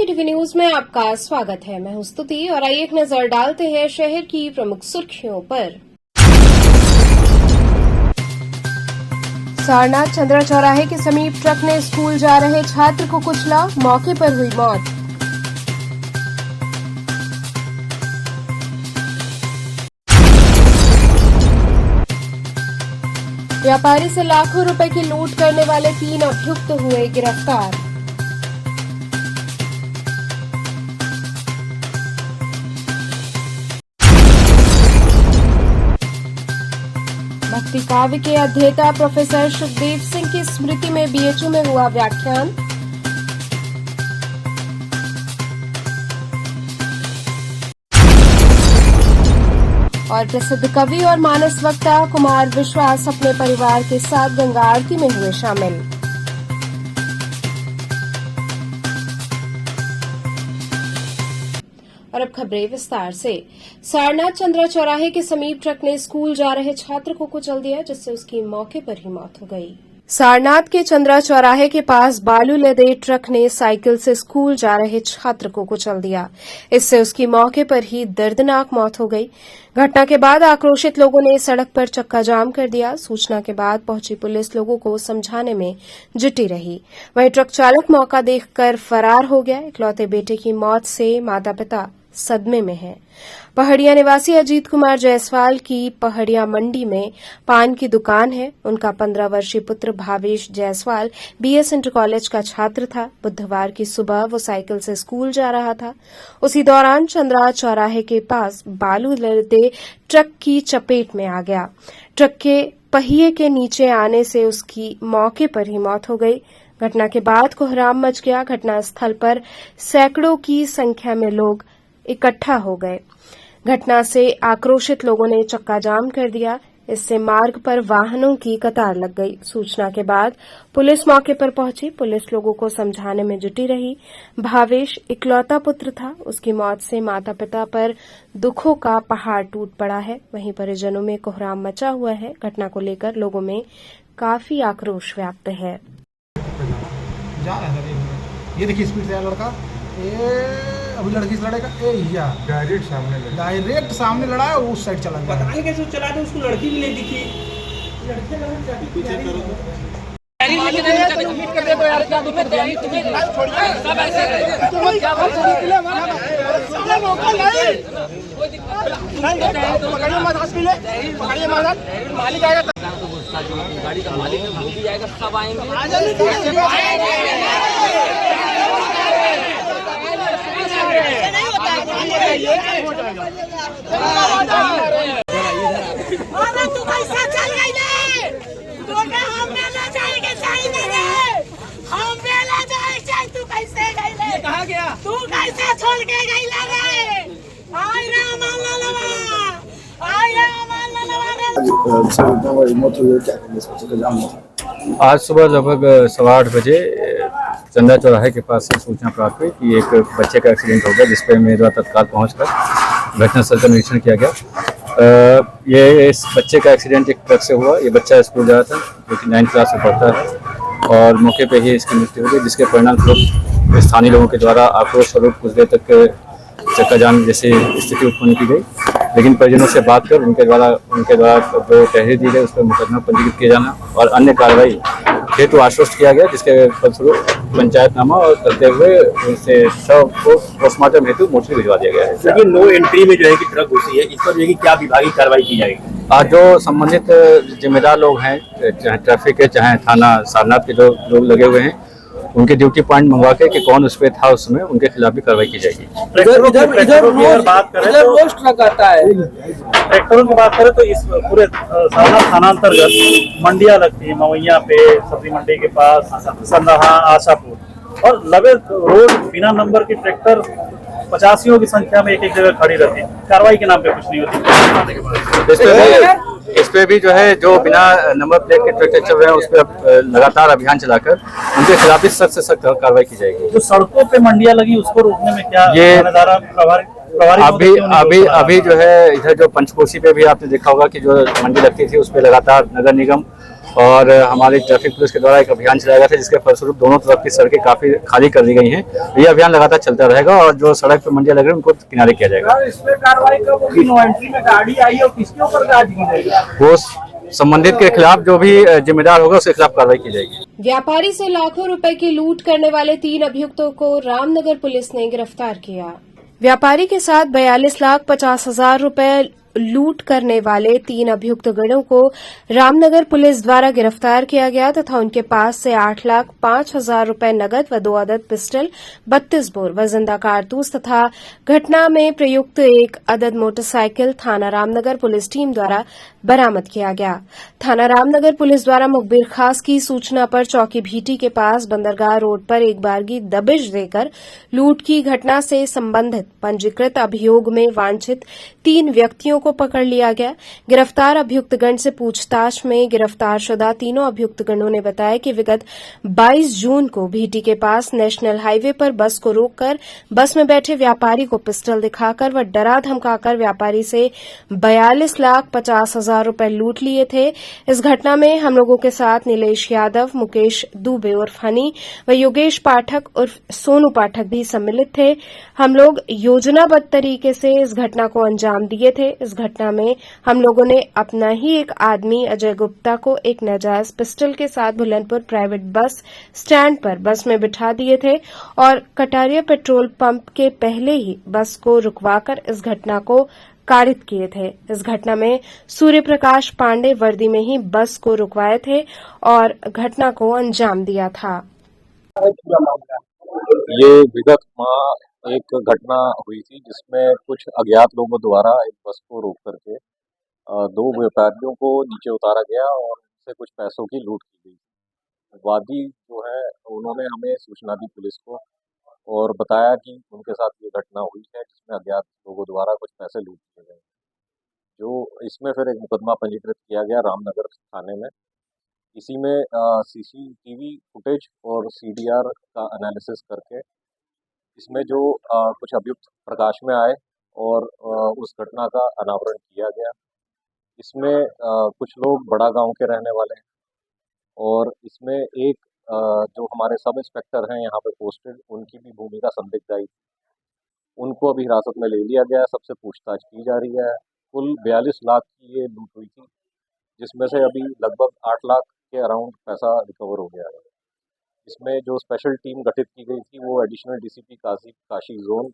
TV news में आपका स्वागत है। मैं हूं स्तुति और आइए एक नजर डालते हैं शहर की प्रमुख सुर्खियों पर। सारनाथ चंद्रा चौराहे के समीप ट्रक ने स्कूल जा रहे छात्र को कुचला, मौके पर हुई मौत। व्यापारी से लाखों रुपए की लूट करने वाले 3 अभियुक्त हुए गिरफ्तार। भक्ति काव्य के अध्येता प्रोफेसर सुखदेव सिंह की स्मृति में बीएचयू में हुआ व्याख्यान। और प्रसिद्ध कवि और मानस वक्ता कुमार विश्वास अपने परिवार के साथ गंगा आरती में हुए शामिल। और अब खबरें विस्तार से। सारनाथ चंद्रा चौराहे के समीप ट्रक ने स्कूल जा रहे छात्र को कुचल दिया, जिससे उसकी मौके पर ही मौत हो गई। सारनाथ के चंद्रा चौराहे के पास बालू लदे ट्रक ने साइकिल से स्कूल जा रहे छात्र को कुचल दिया। इससे उसकी मौके पर ही दर्दनाक मौत हो गई। घटना के बाद आक्रोशित लोगों ने सड़क पर चक्का जाम कर दिया। सूचना के बाद पहुंची पुलिस लोगों को समझाने में जुटी रही। वहीं ट्रक चालक मौका देखकर फरार हो गया। इकलौते बेटे की मौत से माता पिता सदमे में हैं। पहाड़िया निवासी अजीत कुमार जायसवाल की पहाड़िया मंडी में पान की दुकान है। उनका 15 वर्षीय पुत्र Bhavesh Jaiswal BS inter college का छात्र था। बुधवार की सुबह वो साइकिल से स्कूल जा रहा था। उसी दौरान चंद्रा चौराहे के पास बालू लदे ट्रक की चपेट में आ गया। ट्रक के पहिए के नीचे आने से उसकी मौके पर ही मौत हो गई। घटना के बाद कोहराम मच गया। घटनास्थल पर सैकड़ों की संख्या में लोग इकट्ठा हो गए। घटना से आक्रोशित लोगों ने चक्का जाम कर दिया। इससे मार्ग पर वाहनों की कतार लग गई। सूचना के बाद पुलिस मौके पर पहुंची। पुलिस लोगों को समझाने में जुटी रही। भावेश इकलौता पुत्र था। उसकी मौत से माता पिता पर दुखों का पहाड़ टूट पड़ा है। वहीं परिजनों में कोहराम मचा हुआ है। घटना को लेकर लोगों में काफी आक्रोश व्याप्त है। ये देखिए स्पीड से लड़का, अभी लड़की से लड़ेगा, डायरेक्ट सामने लड़ा है, उस साइड चला गया। पता नहीं कैसे चला दे, उसको लड़की भी नहीं दिखी। गाड़ी का मालिक है, वो भी आएगा, सब आएंगे। तू कैसा चल गई ले? हम मेला जाएंगे, हम मेला जाएंगे, तू कैसे गई ले? कहाँ गया? तू कैसे छोड़ के गई रे? आई रे अमन ललवा, आई रे अमन ललवा। आज सुबह लगभग 8:15 बजे चंद्रा चौराहे के पास से सूचना प्राप्त हुई कि एक बच्चे का एक्सीडेंट हो गया, जिस पर मेरा तत्काल पहुंचकर घटनास्थल का निरीक्षण किया गया। ये इस बच्चे का एक्सीडेंट एक ट्रक से हुआ। ये बच्चा स्कूल जा रहा था, जो कि 9th क्लास में पढ़ता है, और मौके पे ही इसकी मृत्यु हो गई, जिसके परिणामस्वरूप स्थानीय लोगों के द्वारा आक्रोश स्वरूप कुछ देर तक चक्का जाम जैसी स्थिति उत्पन्न की गई। लेकिन परिजनों से बात कर उनके द्वारा जो तहरीर दी गई, उस पर मुकदमा पंजीकृत किया जाना और अन्य कार्रवाई हेतु आश्वस्त किया गया, जिसके फलस्वरूप पंचायतनामा और करते हुए उनसे शव को पोस्टमार्टम हेतु मोर्चरी भिजवा दिया गया है। लेकिन नो एंट्री में जो है कि ट्रक घुसी है, इस पर जो है कि क्या विभागीय कार्रवाई की जाएगी? आज जो संबंधित जिम्मेदार लोग हैं, चाहे ट्रैफिक के चाहे थाना सारनाथ के जो लोग लगे हुए हैं, उनके ड्यूटी पॉइंट मंगवा के कि कौन उस पे था उस समय, उनके खिलाफ भी कार्रवाई की जाएगी। ट्रैक्टरों की बात करें तो ट्रक आता है। ट्रैक्टरों की बात करें तो इस पूरे सारनाथ थाना अंतर्गत मंडियां लगती है, मवैया पे, सब्जी मंडी के पास, संदहा, आशापुर, और लगे रोड बिना नंबर की ट्रैक्टर 85 की संख्या में एक जगह खड़ी रहती है। कार्रवाई के नाम पे कुछ नहीं होती। इस पे भी जो है, जो बिना नंबर प्लेट के ट्रैक्टर चल रहे हैं, उस पर लगातार अभियान चलाकर उनके खिलाफ भी सख्त से सख्त कार्रवाई की जाएगी। जो सड़कों पे मंडियां लगी, उसको रोकने में क्या ये प्रभारी अभी जो है, इधर जो पंचकोशी पे भी आपने देखा होगा कि जो मंडी लगती थी, उस पर लगातार नगर निगम और हमारी ट्रैफिक पुलिस के द्वारा एक अभियान चलाया गया था, जिसके फलस्वरूप दोनों तरफ की सड़कें काफी खाली कर दी गई हैं। ये अभियान लगातार चलता रहेगा और जो सड़क पर मंडियां लग रही है उनको किनारे किया जाएगा। इसमें कार्रवाई कब होगी? नो एंट्री में गाड़ी आई और किसके ऊपर गाड़ी की जाएगी? वो संबंधित के खिलाफ जो भी जिम्मेदार होगा उसके खिलाफ कार्रवाई की जाएगी। व्यापारी से लाखों रुपए की लूट करने वाले 3 अभियुक्तों को रामनगर पुलिस ने गिरफ्तार किया। व्यापारी के साथ 42,50,000 रुपए लूट करने वाले 3 अभियुक्त गणों को रामनगर पुलिस द्वारा गिरफ्तार किया गया तथा उनके पास से 8,05,000 रुपए नकद व 2 अदद पिस्टल, 32 बोर वजनदार कारतूस तथा घटना में प्रयुक्त 1 अदद मोटरसाइकिल थाना रामनगर पुलिस टीम द्वारा बरामद किया गया। थाना रामनगर पुलिस द्वारा मुखबिर खास की सूचना पर चौकी भीटी के पास बंदरगाह रोड पर एक बारगी दबिश देकर लूट की घटना से संबंधित पंजीकृत अभियोग में वांछित 3 व्यक्तियों को पकड़ लिया गया। गिरफ्तार अभियुक्तगण से पूछताछ में गिरफ्तारशुदा तीनों अभियुक्तगणों ने बताया कि विगत 22 जून को भीटी के पास नेशनल हाईवे पर बस को रोककर बस में बैठे व्यापारी को पिस्टल दिखाकर व डरा धमकाकर व्यापारी से 42,50,000 रुपए लूट लिए थे। इस घटना में हम लोगों के साथ नीलेश यादव, मुकेश दुबे उर्फ हनी व योगेश पाठक उर्फ सोनू पाठक भी सम्मिलित थे। हम लोग योजनाबद्ध तरीके से इस घटना को अंजाम दिए थे। इस घटना में हम लोगों ने अपना ही एक आदमी अजय गुप्ता को एक नाजायज पिस्टल के साथ बुलंदपुर प्राइवेट बस स्टैंड पर बस में बिठा दिए थे और कटारिया पेट्रोल पंप के पहले ही बस को रुकवाकर इस घटना को कारित किए थे। इस घटना में सूर्य प्रकाश पांडे वर्दी में ही बस को रुकवाए थे और घटना को अंजाम दिया था। ये विगत माह एक घटना हुई थी जिसमें कुछ अज्ञात लोगों द्वारा एक बस को रोक करके 2 व्यापारियों को नीचे उतारा गया और उनसे कुछ पैसों की लूट की गई। वादी जो है उन्होंने हमें सूचना दी पुलिस को और बताया कि उनके साथ ये घटना हुई है जिसमें अज्ञात लोगों द्वारा कुछ पैसे लूट किए गए। जो इसमें फिर एक मुकदमा पंजीकृत किया गया रामनगर थाने में। इसी में सीसीटीवी फुटेज और सीडीआर का एनालिसिस करके इसमें जो कुछ अभियुक्त प्रकाश में आए और उस घटना का अनावरण किया गया। इसमें कुछ लोग बड़ा गांव के रहने वाले हैं और इसमें एक जो हमारे सब इंस्पेक्टर हैं यहाँ पे पोस्टेड, उनकी भी भूमिका संदिग्ध आई। उनको अभी हिरासत में ले लिया गया है, सबसे पूछताछ की जा रही है। कुल 42 लाख की ये लूट हुई थी, जिसमें से अभी लगभग 8 लाख के अराउंड पैसा रिकवर हो गया है। इसमें जो स्पेशल टीम गठित की गई थी वो additional DCP Kashi zone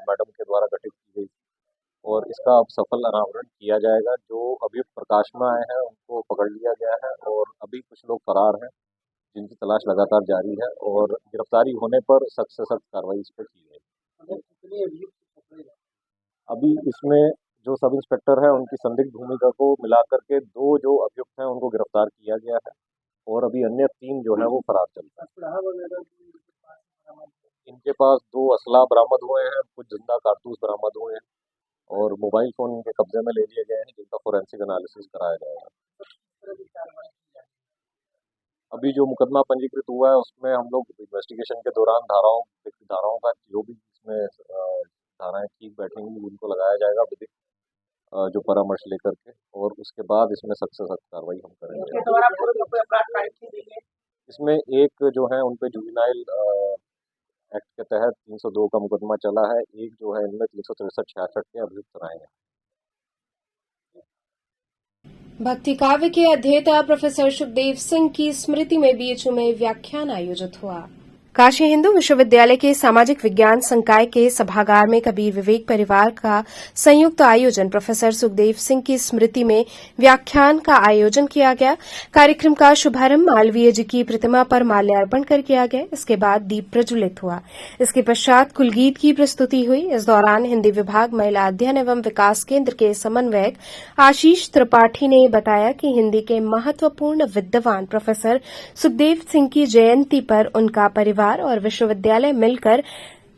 madam के द्वारा गठित की गई थी और इसका अब सफल अनावरण किया जाएगा। जो अभियुक्त प्रकाश में आए हैं उनको पकड़ लिया गया है और अभी कुछ लोग फरार हैं जिनकी तलाश लगातार जारी है और गिरफ्तारी होने पर सख्त से सख्त कार्रवाई इस पर की जाएगी। अभी इसमें जो सब इंस्पेक्टर है उनकी संदिग्ध भूमिका को मिलाकर के 2 जो अभियुक्त हैं उनको गिरफ्तार किया गया है और अभी अन्य 3 जो है वो फरार चलते हैं। इनके पास 2 असला बरामद हुए हैं, कुछ जिंदा कारतूस बरामद हुए हैं और मोबाइल फोन इनके कब्जे में ले लिए गए हैं जिनका फोरेंसिक एनालिसिस कराया जाएगा। अभी जो मुकदमा पंजीकृत हुआ है उसमें हम लोग इन्वेस्टिगेशन के दौरान धाराओं का जो भी इसमें धाराएं ठीक बैठेंगी उनको लगाया जाएगा विधिक जो परामर्श लेकर के और उसके बाद इसमें सख्त से सख्त कार्रवाई हम करेंगे। इसमें एक जो है उन पे जुवेनाइल एक्ट के तहत 302 का मुकदमा चला है, एक जो है इनमें 363-66 के अभियुक्त आए हैं। भक्ति काव्य के अध्येता प्रोफेसर सुखदेव सिंह की स्मृति में बीएचयू में व्याख्यान आयोजित हुआ। काशी हिंदू विश्वविद्यालय के सामाजिक विज्ञान संकाय के सभागार में कबीर विवेक परिवार का संयुक्त आयोजन प्रोफेसर सुखदेव सिंह की स्मृति में व्याख्यान का आयोजन किया गया। कार्यक्रम का शुभारंभ मालवीय जी की प्रतिमा पर माल्यार्पण कर किया गया। इसके बाद दीप प्रज्वलित हुआ। इसके पश्चात कुलगीत की प्रस्तुति हुई। इस दौरान हिंदी विभाग महिला अध्ययन एवं विकास केंद्र के समन्वयक आशीष त्रिपाठी ने बताया कि हिंदी के महत्वपूर्ण विद्वान प्रोफेसर सुखदेव सिंह की जयंती पर उनका परिवार और विश्वविद्यालय मिलकर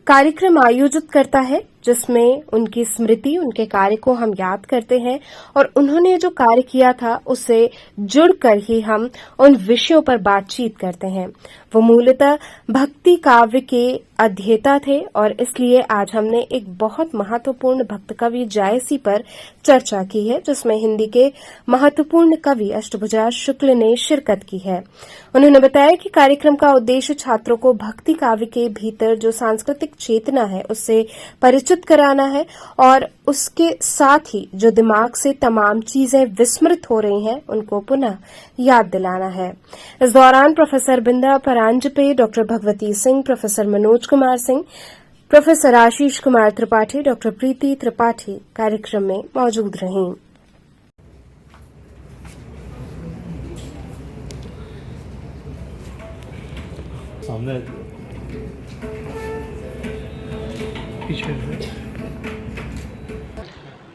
कार्यक्रम आयोजित करता है। जिसमें उनकी स्मृति, उनके कार्य को हम याद करते हैं और उन्होंने जो कार्य किया था उससे जुड़कर ही हम उन विषयों पर बातचीत करते हैं। वो मूलतः भक्ति काव्य के अध्येता थे और इसलिए आज हमने एक बहुत महत्वपूर्ण भक्त कवि जायसी पर चर्चा की है, जिसमें हिंदी के महत्वपूर्ण कवि अष्टभुजा शुक्ल ने शिरकत की है। उन्होंने बताया कि कार्यक्रम का उद्देश्य छात्रों को भक्ति काव्य के भीतर जो सांस्कृतिक चेतना है उससे परिचित कराना है और उसके साथ ही जो दिमाग से तमाम चीजें विस्मृत हो रही हैं उनको पुनः याद दिलाना है। इस दौरान professor Binda Paranjape, doctor Bhagwati Singh, professor Manoj Kumar Singh, professor Ashish Kumar Tripathi, doctor Preeti Tripathi कार्यक्रम में मौजूद रहीं।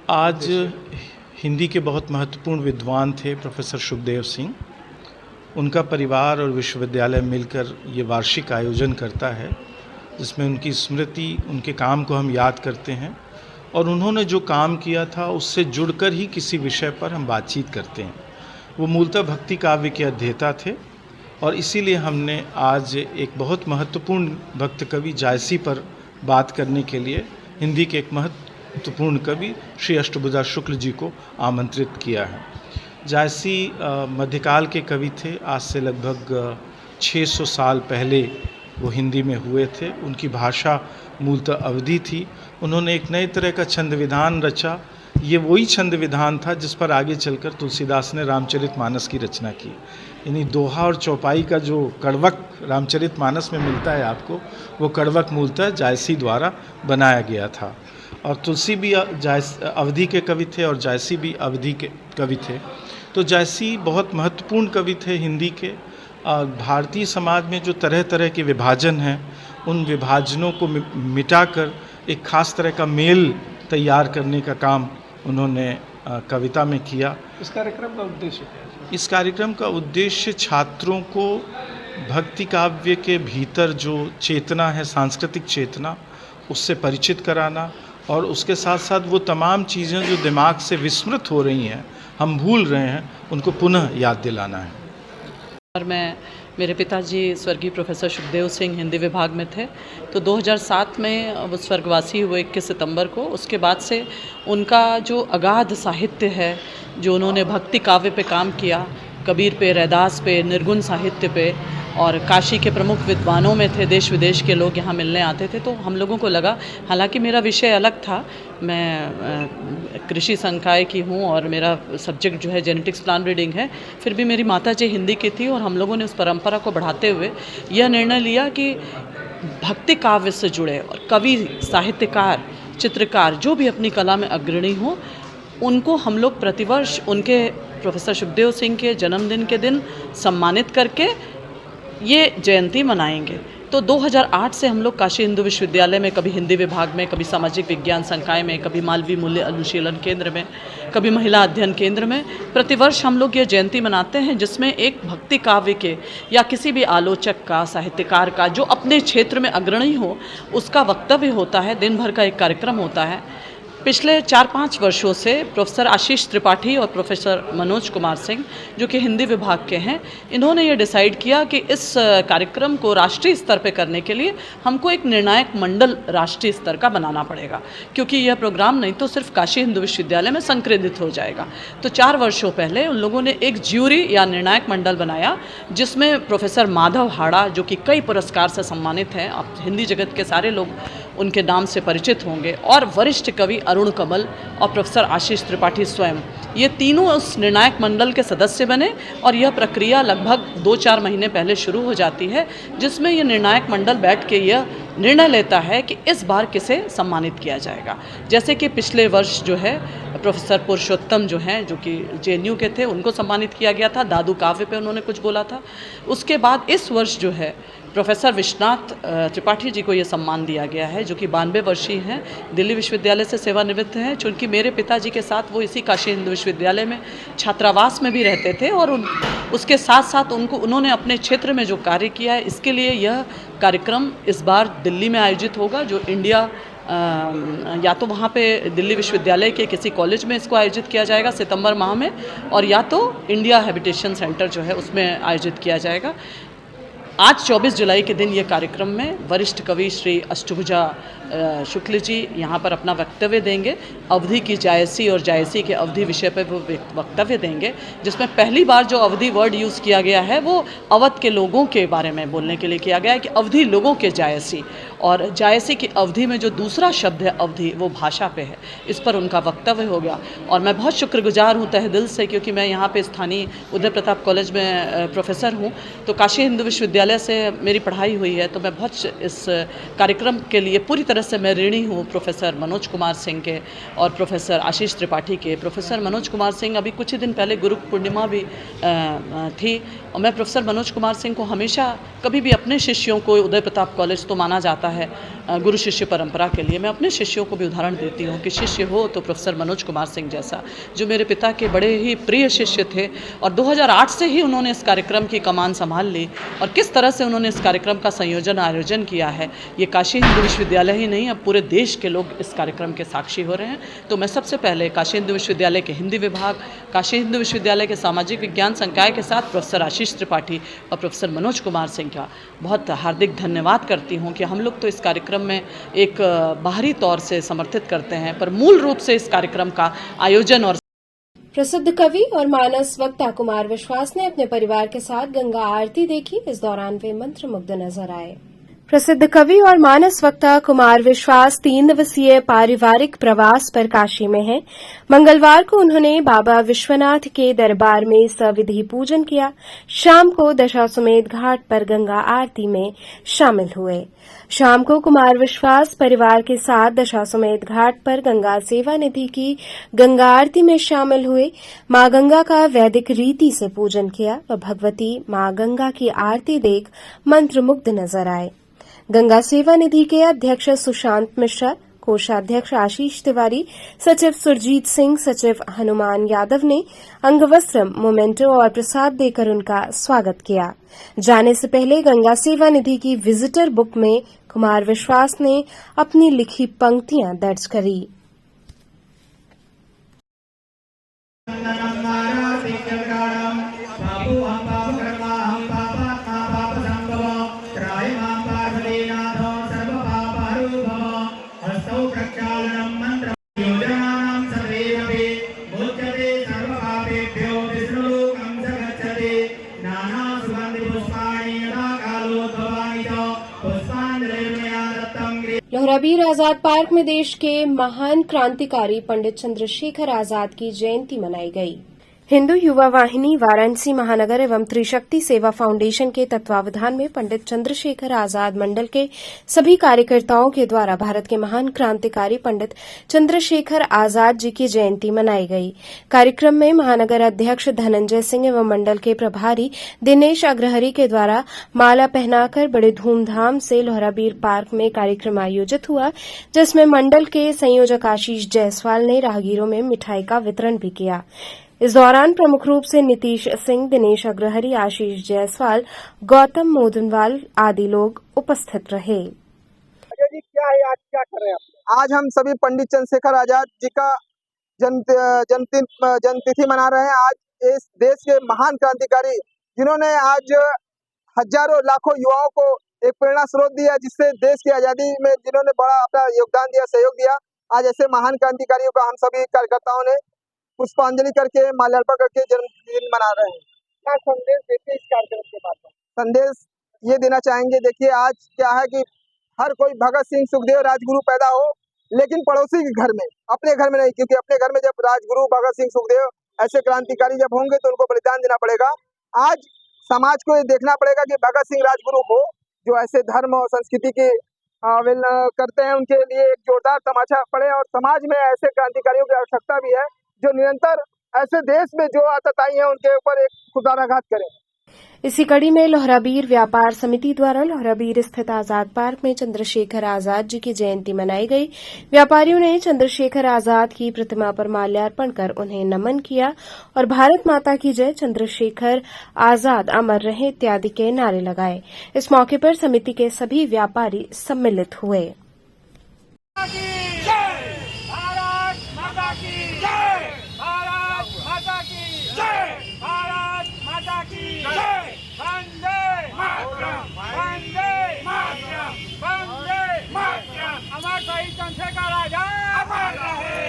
आज हिंदी के बहुत महत्वपूर्ण विद्वान थे प्रोफेसर शुकदेव सिंह। उनका परिवार और विश्वविद्यालय मिलकर ये वार्षिक आयोजन करता है जिसमें उनकी स्मृति, उनके काम को हम याद करते हैं और उन्होंने जो काम किया था उससे जुड़कर ही किसी विषय पर हम बातचीत करते हैं। वो मूलतः भक्ति काव्य के अध्येता थे और इसीलिए हमने आज एक बहुत महत्वपूर्ण भक्त कवि जायसी पर बात करने के लिए हिंदी के एक महत्वपूर्ण कवि श्री अष्टभुजा शुक्ल जी को आमंत्रित किया है। जायसी मध्यकाल के कवि थे। आज से लगभग 600 साल पहले वो हिंदी में हुए थे। उनकी भाषा मूलतः अवधी थी। उन्होंने एक नए तरह का छंद विधान रचा। ये वही छंद विधान था जिस पर आगे चलकर तुलसीदास ने रामचरितमानस की रचना की। यानी दोहा और चौपाई का जो कड़वक रामचरितमानस में मिलता है आपको, वो कड़वक मूलतः जायसी द्वारा बनाया गया था। और तुलसी भी अवधी के कवि थे और जायसी भी अवधी के कवि थे। तो जायसी बहुत महत्वपूर्ण कवि थे हिंदी के। भारतीय समाज में जो तरह तरह के विभाजन हैं उन विभाजनों को मिटाकर एक ख़ास तरह का मेल तैयार करने का काम उन्होंने कविता में किया। इस कार्यक्रम का उद्देश्य क्या है? इस कार्यक्रम का उद्देश्य छात्रों को भक्ति काव्य के भीतर जो चेतना है, सांस्कृतिक चेतना, उससे परिचित कराना और उसके साथ साथ वो तमाम चीज़ें जो दिमाग से विस्मृत हो रही हैं, हम भूल रहे हैं, उनको पुनः याद दिलाना है। और मेरे पिताजी स्वर्गीय प्रोफेसर शुकदेव सिंह हिंदी विभाग में थे। तो 2007 में वो स्वर्गवासी हुए 21 सितंबर को। उसके बाद से उनका जो अगाध साहित्य है, जो उन्होंने भक्ति काव्य पे काम किया, कबीर पे, रैदास पे, निर्गुण साहित्य पे, और काशी के प्रमुख विद्वानों में थे। देश विदेश के लोग यहाँ मिलने आते थे। तो हम लोगों को लगा, हालांकि मेरा विषय अलग था, मैं कृषि संकाय की हूँ और मेरा सब्जेक्ट जो है जेनेटिक्स प्लांट ब्रीडिंग है, फिर भी मेरी माता जी हिंदी की थी और हम लोगों ने उस परंपरा को बढ़ाते हुए यह निर्णय लिया कि भक्ति काव्य से जुड़े और कवि, साहित्यकार, चित्रकार जो भी अपनी कला में अग्रणी हो, उनको हम लोग प्रतिवर्ष उनके प्रोफेसर शुकदेव सिंह के जन्मदिन के दिन सम्मानित करके ये जयंती मनाएंगे। तो 2008 से हम लोग काशी हिंदू विश्वविद्यालय में, कभी हिंदी विभाग में, कभी सामाजिक विज्ञान संकाय में, कभी मालवीय मूल्य अनुशीलन केंद्र में, कभी महिला अध्ययन केंद्र में प्रतिवर्ष हम लोग ये जयंती मनाते हैं, जिसमें एक भक्ति काव्य के या किसी भी आलोचक का, साहित्यकार का जो अपने क्षेत्र में अग्रणी हो, उसका वक्तव्य होता है। दिन भर का एक कार्यक्रम होता है। पिछले 4-5 वर्षों से प्रोफेसर आशीष त्रिपाठी और प्रोफेसर मनोज कुमार सिंह, जो कि हिंदी विभाग के हैं, इन्होंने ये डिसाइड किया कि इस कार्यक्रम को राष्ट्रीय स्तर पे करने के लिए हमको एक निर्णायक मंडल राष्ट्रीय स्तर का बनाना पड़ेगा, क्योंकि यह प्रोग्राम नहीं तो सिर्फ काशी हिंदू विश्वविद्यालय में संक्रेदित हो जाएगा। तो 4 वर्षों पहले उन लोगों ने एक ज्यूरी या निर्णायक मंडल बनाया, जिसमें प्रोफेसर माधव हाड़ा, जो कि कई पुरस्कार से सम्मानित हैं, अब हिंदी जगत के सारे लोग उनके नाम से परिचित होंगे, और वरिष्ठ कवि अरुण कमल और प्रोफेसर आशीष त्रिपाठी स्वयं, ये तीनों उस निर्णायक मंडल के सदस्य बने। और यह प्रक्रिया लगभग 2-4 महीने पहले शुरू हो जाती है, जिसमें यह निर्णायक मंडल बैठ के यह निर्णय लेता है कि इस बार किसे सम्मानित किया जाएगा। जैसे कि पिछले वर्ष जो है प्रोफेसर पुरुषोत्तम जो हैं, जो कि JNU के थे, उनको सम्मानित किया गया था। दादू काव्य पे उन्होंने कुछ बोला था। उसके बाद इस वर्ष जो है प्रोफेसर विश्वनाथ त्रिपाठी जी को ये सम्मान दिया गया है, जो कि 92 वर्षीय हैं, दिल्ली विश्वविद्यालय से सेवानिवृत्त हैं। चूँकि मेरे पिताजी के साथ वो इसी काशी हिंदू विश्वविद्यालय में छात्रावास में भी रहते थे, और उसके साथ साथ उन्होंने अपने क्षेत्र में जो कार्य किया है, इसके लिए यह कार्यक्रम इस बार दिल्ली में आयोजित होगा, जो इंडिया या तो वहाँ पे दिल्ली विश्वविद्यालय के किसी कॉलेज में इसको आयोजित किया जाएगा सितंबर माह में, और या तो इंडिया हैबिटेशन सेंटर जो है उसमें आयोजित किया जाएगा। आज 24 जुलाई के दिन ये कार्यक्रम में वरिष्ठ कवि श्री अष्टभुजा शुक्ल जी यहाँ पर अपना वक्तव्य देंगे। अवधि की जायसी और जायसी के अवधि विषय पर वो वक्तव्य देंगे, जिसमें पहली बार जो अवधि वर्ड यूज़ किया गया है वो अवध के लोगों के बारे में बोलने के लिए किया गया है कि अवधि लोगों के जायसी, और जायसी की अवधि में जो दूसरा शब्द है अवधि, वो भाषा पे है। इस पर उनका वक्तव्य हो गया और मैं बहुत शुक्रगुजार हूँ तहे दिल से, क्योंकि मैं यहाँ पे स्थानीय उदय प्रताप कॉलेज में प्रोफेसर हूँ, तो काशी हिंदू विश्वविद्यालय से मेरी पढ़ाई हुई है, तो मैं बहुत इस कार्यक्रम के लिए पूरी तरह से मैं ऋणी हूँ प्रोफेसर मनोज कुमार सिंह के और प्रोफेसर आशीष त्रिपाठी के। प्रोफेसर मनोज कुमार सिंह, अभी कुछ ही दिन पहले गुरु पूर्णिमा भी थी, और मैं प्रोफेसर मनोज कुमार सिंह को हमेशा कभी भी अपने शिष्यों को, उदय प्रताप कॉलेज तो माना जाता है गुरु शिष्य परंपरा के लिए, मैं अपने शिष्यों को भी उदाहरण देती हूँ कि शिष्य हो तो प्रोफेसर मनोज कुमार सिंह जैसा, जो मेरे पिता के बड़े ही प्रिय शिष्य थे और 2008 से ही उन्होंने इस कार्यक्रम की कमान संभाल ली, और किस तरह से उन्होंने इस कार्यक्रम का आयोजन किया है, ये काशी हिंदू विश्वविद्यालय ही नहीं, अब पूरे देश के लोग इस कार्यक्रम के साक्षी हो रहे हैं। तो मैं सबसे पहले काशी हिंदू विश्वविद्यालय के हिंदी विभाग, काशी हिंदू विश्वविद्यालय के सामाजिक विज्ञान संकाय के साथ प्रोफेसर आशीष त्रिपाठी और प्रोफेसर मनोज कुमार सिंह का बहुत हार्दिक धन्यवाद करती हूँ कि हम लोग तो इस कार्यक्रम में एक बाहरी तौर से समर्थित करते हैं, पर मूल रूप से इस कार्यक्रम का आयोजन और प्रसिद्ध कवि और मानस वक्ता कुमार विश्वास ने अपने परिवार के साथ गंगा आरती देखी। इस दौरान वे मंत्रमुग्ध नजर आए। प्रसिद्ध कवि और मानस वक्ता कुमार विश्वास 3 दिवसीय पारिवारिक प्रवास पर काशी में हैं। मंगलवार को उन्होंने बाबा विश्वनाथ के दरबार में सविधि पूजन किया। शाम को दशाश्वमेध घाट पर गंगा आरती में शामिल हुए। शाम को कुमार विश्वास परिवार के साथ दशाश्वमेध घाट पर गंगा सेवा निधि की गंगा आरती में शामिल हुए। मां गंगा का वैदिक रीति से पूजन किया व भगवती मां गंगा की आरती देख मंत्रमुग्ध नजर आए। गंगा सेवा निधि के अध्यक्ष सुशांत मिश्रा, कोषाध्यक्ष आशीष तिवारी, सचिव सुरजीत सिंह, सचिव हनुमान यादव ने अंगवस्त्र, मोमेंटो और प्रसाद देकर उनका स्वागत किया। जाने से पहले गंगा सेवा निधि की विजिटर बुक में कुमार विश्वास ने अपनी लिखी पंक्तियां दर्ज करी। लोहराबीर आजाद पार्क में देश के महान क्रांतिकारी पंडित चंद्रशेखर आजाद की जयंती मनाई गई। हिंदू युवा वाहिनी वाराणसी महानगर एवं त्रिशक्ति सेवा फाउंडेशन के तत्वावधान में पंडित चंद्रशेखर आजाद मंडल के सभी कार्यकर्ताओं के द्वारा भारत के महान क्रांतिकारी पंडित चंद्रशेखर आजाद जी की जयंती मनाई गई। कार्यक्रम में महानगर अध्यक्ष धनंजय सिंह एवं मंडल के प्रभारी दिनेश अग्रहरी के द्वारा माला पहनाकर बड़े धूमधाम से लोहराबीर पार्क में कार्यक्रम आयोजित हुआ, जिसमें मंडल के संयोजक आशीष जायसवाल ने राहगीरों में मिठाई का वितरण भी किया। इस दौरान प्रमुख रूप से नीतीश सिंह, दिनेश अग्रहरी, आशीष जायसवाल, गौतम मोदनवाल आदि लोग उपस्थित रहे। आज हम सभी पंडित चंद्रशेखर आजाद जी का जन्मतिथि मना रहे हैं। आज इस देश के महान क्रांतिकारी जिन्होंने आज हजारों लाखों युवाओं को एक प्रेरणा स्रोत दिया, जिससे देश की आजादी में जिन्होंने बड़ा अपना योगदान दिया, सहयोग दिया। आज ऐसे महान क्रांतिकारियों का हम सभी कार्यकर्ताओं ने पुष्पांजलि करके माल्यार्पण करके जन्मदिन मना रहे हैं। क्या संदेश देते हैं इस कार्यक्रम के माध्यम? संदेश ये देना चाहेंगे, देखिए आज क्या है कि हर कोई भगत सिंह, सुखदेव, राजगुरु पैदा हो, लेकिन पड़ोसी के घर में, अपने घर में नहीं, क्योंकि अपने घर में जब राजगुरु, भगत सिंह, सुखदेव ऐसे क्रांतिकारी जब होंगे तो उनको बलिदान देना पड़ेगा। आज समाज को ये देखना पड़ेगा कि भगत सिंह, राजगुरु हो जो ऐसे धर्म और संस्कृति के अवहेलना करते हैं, उनके लिए एक जोरदार तमाचा पड़े और समाज में ऐसे क्रांतिकारियों की आवश्यकता भी है जो निरंतर ऐसे देश में जो आतताई है उनके ऊपर एक खुदाराघात करें। इसी कड़ी में लोहराबीर व्यापार समिति द्वारा लोहराबीर स्थित आजाद पार्क में चंद्रशेखर आजाद जी की जयंती मनाई गई। व्यापारियों ने चंद्रशेखर आजाद की प्रतिमा पर माल्यार्पण कर उन्हें नमन किया और भारत माता की जय, चंद्रशेखर आजाद अमर रहे इत्यादि के नारे लगाए। इस मौके पर समिति के सभी व्यापारी सम्मिलित हुए। भारत माता की जय, भारत माता की जय, भारत माता की जय, वंदे मातरम, वंदे मातरम, वंदे मातरम। अमर शहीद चंद्रशेखर आजाद अमर रहे,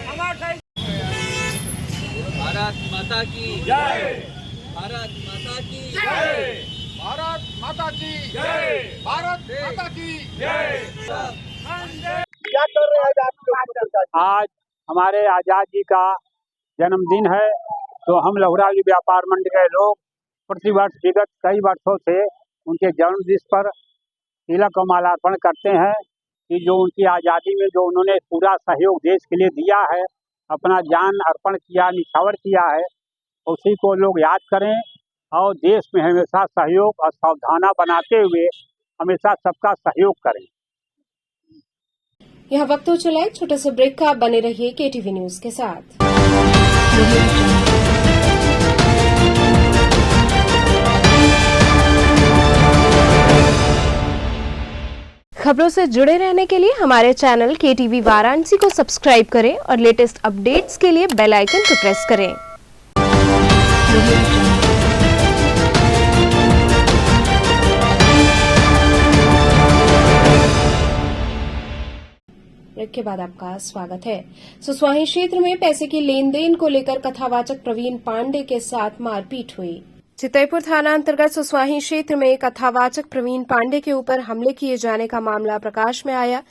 अमर शहीद। भारत माता की जय, भारत माता की जय, भारत माता की जय, भारत माता की जय, वंदे। क्या कर रहे हैं आप लोग? आज हमारे आजाद जी का जन्मदिन है, तो हम लहुराली व्यापार मंडी के लोग प्रतिवर्ष विगत कई वर्षों से उनके जन्मदिन पर तिलक और मालार्पण करते हैं कि जो उनकी आज़ादी में जो उन्होंने पूरा सहयोग देश के लिए दिया है, अपना जान अर्पण किया, निछावर किया है, उसी को लोग याद करें और देश में हमेशा सहयोग और सावधाना बनाते हुए हमेशा सबका सहयोग करें। यहाँ वक्त हो चला है छोटे से ब्रेक का। बने रहिए केटीवी न्यूज के साथ। खबरों से जुड़े रहने के लिए हमारे चैनल केटीवी वाराणसी को सब्सक्राइब करें और लेटेस्ट अपडेट्स के लिए बेल आइकन को प्रेस करें। ब्रेक के बाद आपका स्वागत है। सुसवाही क्षेत्र में पैसे की लेन देन को लेकर कथावाचक प्रवीण पांडे के साथ मारपीट हुई। चितईपुर थाना अंतर्गत सुसवाही क्षेत्र में कथावाचक प्रवीण पांडे के ऊपर हमले किए जाने का मामला प्रकाश में आया।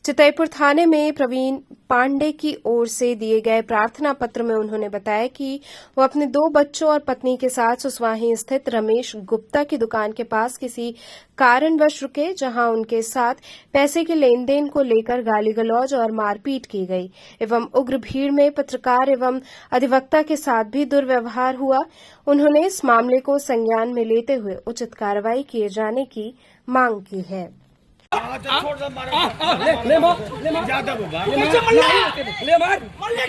चितईपुर थाने में प्रवीण पांडे की ओर से दिए गए प्रार्थना पत्र में उन्होंने बताया कि वो अपने 2 बच्चों और पत्नी के साथ सुसवाही स्थित रमेश गुप्ता की दुकान के पास किसी कारणवश रुके, जहां उनके साथ पैसे के लेन देन को लेकर गाली गलौज और मारपीट की गई एवं उग्र भीड़ में पत्रकार एवं अधिवक्ता के साथ भी दुर्व्यवहार हुआ। उन्होंने इस मामले को संज्ञान में लेते हुए उचित कार्रवाई किए जाने की मांग की है। ले मार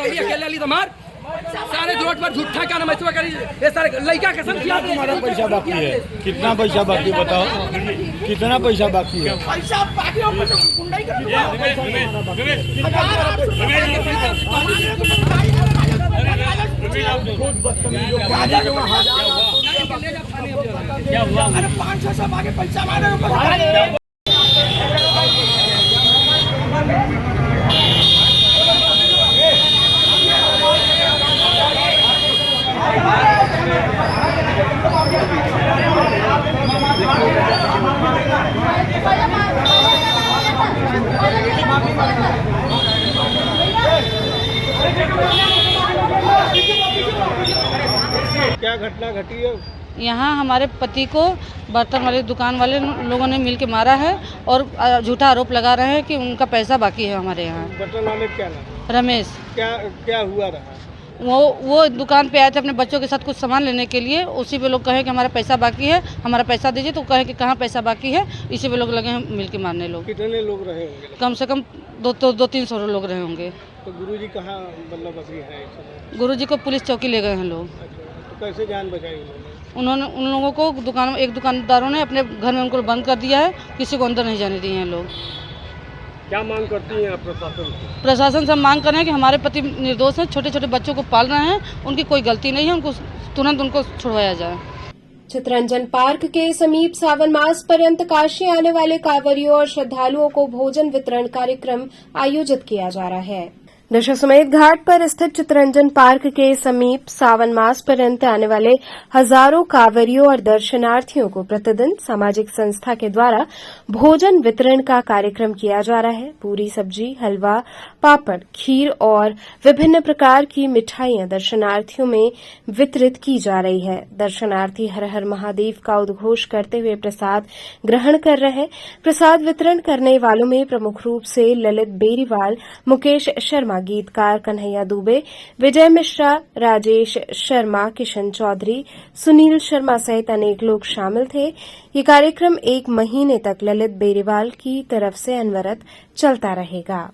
अकेला ली तो मार सारे रोड पर झूठा का नमस्वा करी ये सारे लड़का कसम किया। तुम्हारा पैसा बाकी है, कितना पैसा बाकी बताओ, कितना पैसा बाकी है? पैसा बाकी हो गुंडाई कर क्या हुआ? अरे 500 आगे पैसा मारे क्या घटना घटी है? यहाँ हमारे पति को बर्तन वाले दुकान वाले लोगों ने मिल के मारा है और झूठा आरोप लगा रहे हैं कि उनका पैसा बाकी है हमारे यहाँ। बर्तन वाले क्या नाम? रमेश। क्या हुआ रहा? वो दुकान पे आए थे अपने बच्चों के साथ कुछ सामान लेने के लिए, उसी पे लोग कहे कि हमारा पैसा बाकी है, हमारा पैसा दीजिए, तो कहे कि कहाँ पैसा बाकी है, इसी पे लोग लगे हैं मिल के मारने। लोग कितने लोग रहे होंगे? कम से कम 200-300 लोग रहे होंगे। तो गुरुजी कहाँ मतलब अभी है? गुरुजी को पुलिस चौकी ले गए हैं लोग। तो कैसे जान बचाई उन्होंने? उन लोगों को एक दुकानदारों ने अपने घर में उनको बंद कर दिया है, किसी को अंदर नहीं जाने दिए हैं लोग। क्या मांग करती हैं आप प्रशासन से? प्रशासन से हम मांग कर रहे हैं कि हमारे पति निर्दोष हैं, छोटे छोटे बच्चों को पाल रहे हैं, उनकी कोई गलती नहीं है, उनको तुरंत उनको छुड़वाया जाए। चितरंजन पार्क के समीप सावन मास पर्यंत काशी आने वाले कांवरियों और श्रद्धालुओं को भोजन वितरण कार्यक्रम आयोजित किया जा रहा है। दशाश्वमेध घाट पर स्थित चितरंजन पार्क के समीप सावन मास पर्यंत आने वाले हजारों कांवरियों और दर्शनार्थियों को प्रतिदिन सामाजिक संस्था के द्वारा भोजन वितरण का कार्यक्रम किया जा रहा है। पूरी सब्जी, हलवा, पापड़, खीर और विभिन्न प्रकार की मिठाइयां दर्शनार्थियों में वितरित की जा रही है। दर्शनार्थी हर हर महादेव का उद्घोष करते हुए प्रसाद ग्रहण कर रहे हैं। प्रसाद वितरण करने वालों में प्रमुख रूप से ललित बेरीवाल, मुकेश शर्मा, गीतकार कन्हैया दुबे, विजय मिश्रा, राजेश शर्मा, किशन चौधरी, सुनील शर्मा सहित अनेक लोग शामिल थे। ये कार्यक्रम 1 महीने तक ललित बेरीवाल की तरफ से अनवरत चलता रहेगा।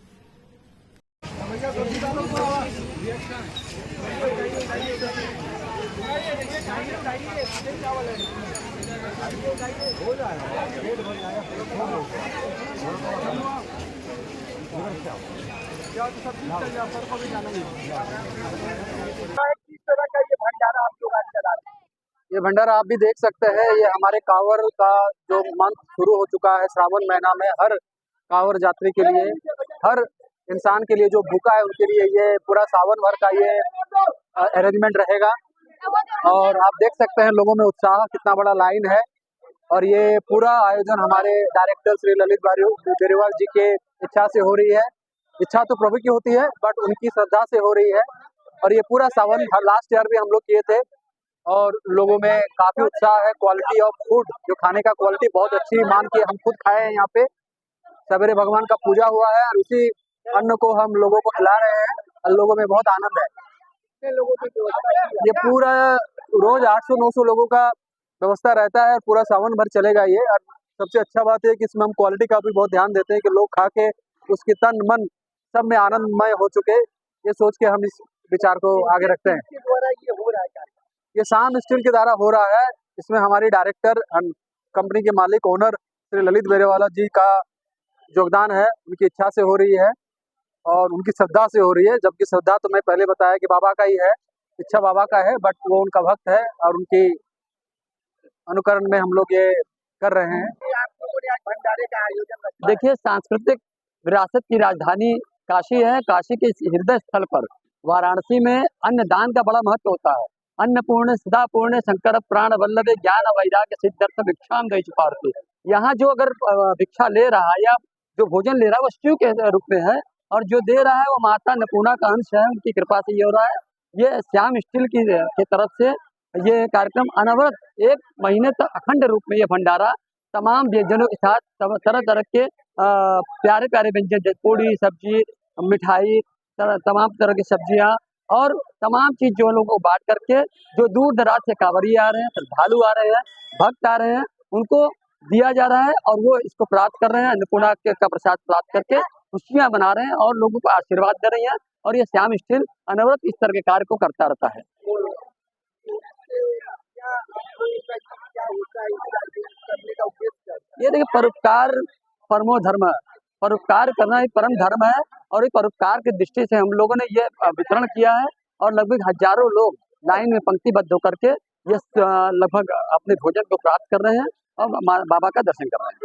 ये भंडारा आप भी देख सकते हैं। ये हमारे कांवड़ का जो मंथ शुरू हो चुका है श्रावण महीना में, हर कांवड़ यात्री के लिए, हर इंसान के लिए जो भूखा है उनके लिए ये पूरा सावन भर का ये अरेंजमेंट रहेगा। और आप देख सकते हैं लोगों में उत्साह, कितना बड़ा लाइन है। और ये पूरा आयोजन हमारे डायरेक्टर श्री ललित बेरीवाल जी के इच्छा से हो रही है। इच्छा तो प्रभु की होती है, बट उनकी श्रद्धा से हो रही है। और ये पूरा सावन लास्ट ईयर भी हम लोग किए थे और लोगों में काफी उत्साह है। क्वालिटी ऑफ फूड, जो खाने का क्वालिटी बहुत अच्छी मान के हम खुद खाए हैं। यहाँ पे सवेरे भगवान का पूजा हुआ है और उसी अन्न को हम लोगों को खिला रहे हैं और लोगों में बहुत आनंद है। ये पूरा रोज 800-900 लोगों का व्यवस्था रहता है, पूरा सावन भर चलेगा ये। और सबसे अच्छा बात है कि इसमें हम क्वालिटी का भी बहुत ध्यान देते हैं कि लोग खा के उसके तन मन सब में आनंदमय हो चुके, ये सोच के हम इस विचार को आगे रखते हैं। ये शाम स्टील के द्वारा हो रहा है। इसमें हमारी डायरेक्टर कंपनी के मालिक ओनर श्री ललित बेरीवाल जी का योगदान है। उनकी इच्छा से हो रही है और उनकी श्रद्धा से हो रही है। जबकि श्रद्धा तो मैं पहले बताया कि बाबा का ही है, इच्छा बाबा का है, बट वो उनका भक्त है और उनकी अनुकरण में हम लोग ये कर रहे हैं। देखिए, सांस्कृतिक विरासत की राजधानी काशी है। काशी के हृदय स्थल पर वाराणसी में अन्नदान का बड़ा महत्व होता है। अन्नपूर्ण सदा पूर्ण शंकर प्राण वल्लभे ज्ञान वैराग्य सिद्धार्थ भिक्षाम दई छुपारती। यहाँ जो अगर भिक्षा ले रहा है या जो भोजन ले रहा है वो शिव के रूप में है और जो दे रहा है वो माता अन्नपूर्णा का अंश है। उनकी कृपा से ये हो रहा है। ये श्याम स्टील की तरफ से ये कार्यक्रम अनवरत 1 महीने तक अखंड रूप में ये भंडारा तमाम व्यंजनों के साथ तरह तरह के प्यारे प्यारे व्यंजन जैसे पूड़ी सब्जी मिठाई तमाम तरह की सब्जियां और तमाम चीज जो लोगों को बांट करके जो दूर दराज से कांवरिये आ रहे हैं, श्रद्धालु आ रहे हैं, भक्त आ रहे हैं, उनको दिया जा रहा है और वो इसको प्राप्त कर रहे हैं। अन्नपूर्णा का प्रसाद प्राप्त करके खुशियां मना रहे हैं और लोगों को आशीर्वाद दे रही हैं। और ये श्याम स्टील अनवरत इस तरह के कार्य को करता रहता है। ये देखिए, परोपकार परमो धर्म, परोपकार करना एक परम धर्म है और एक परोपकार की दृष्टि से हम लोगों ने ये वितरण किया है और लगभग हजारों लोग लाइन में पंक्तिबद्ध होकर के ये लगभग अपने भोजन को प्राप्त कर रहे हैं और बाबा का दर्शन कर रहे हैं।